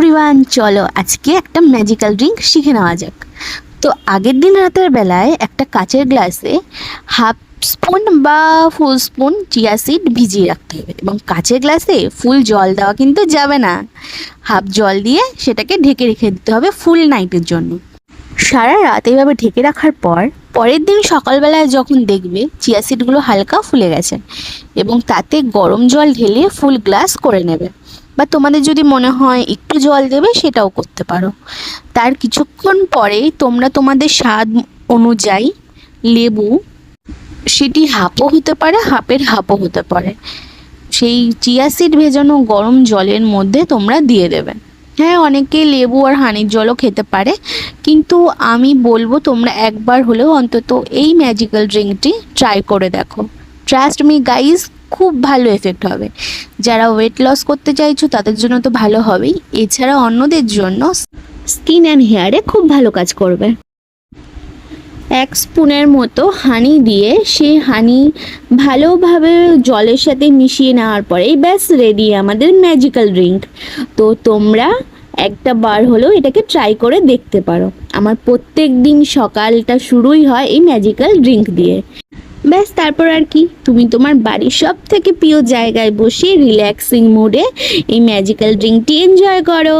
Everyone, চলো আজকে একটা ম্যাজিক্যাল ড্রিঙ্ক শিখে নেওয়া যাক। তো আগের দিন রাতের বেলায় একটা কাচের গ্লাসে হাফ স্পুন বা ফুল স্পুন চিয়া সিড ভিজিয়ে রাখতে হবে, এবং কাচের গ্লাসে ফুল জল দেওয়া কিন্তু যাবে না। হাফ জল দিয়ে সেটাকে ঢেকে রেখে দিতে হবে ফুল নাইটের জন্য। সারা রাত এইভাবে ঢেকে রাখার পর পরের দিন সকালবেলায় যখন দেখবে চিয়া সিডগুলো হালকা ফুলে গেছে, এবং তাতে গরম জল ঢেলে ফুল গ্লাস করে নেবে, বা তোমাদের যদি মনে হয় একটু জল দেবে সেটাও করতে পারো। তার কিছুক্ষণ পরেই তোমরা তোমাদের স্বাদ অনুযায়ী লেবু, সেটি হাফও হতে পারে হাফের হাফও হতে পারে, সেই চিয়া সিড ভেজানো গরম জলের মধ্যে তোমরা দিয়ে দেবে। হ্যাঁ, অনেকে লেবু আর হানির জলও খেতে পারে, কিন্তু আমি বলবো তোমরা একবার হলেও অন্তত এই ম্যাজিক্যাল ড্রিঙ্কটি ট্রাই করে দেখো। ট্রাস্ট মি গাইজ, খুব ভালো এফেক্ট হবে। যারা ওয়েট লস করতে চাইছো তাদের জন্য তো ভালো হবেই, এছাড়া অন্যদের জন্য স্কিন অ্যান্ড হেয়ারে খুব ভালো কাজ করবে। 1 স্পুনের মতো হানি দিয়ে সেই হানি ভালোভাবে জলের সাথে মিশিয়ে নেওয়ার পরেই ব্যাস রেডি আমাদের ম্যাজিক্যাল ড্রিঙ্ক। তো তোমরা একটা বার হলেও এটাকে ট্রাই করে দেখতে পারো। আমার প্রত্যেক দিন সকালটা শুরুই হয় এই ম্যাজিক্যাল ড্রিঙ্ক দিয়ে। ব্যাস তারপর আর কি, তুমি তোমার বাড়ির সব থেকে প্রিয় জায়গায় বসে রিল্যাক্সিং মুডে এই ম্যাজিক্যাল ড্রিঙ্কটি এনজয় করো।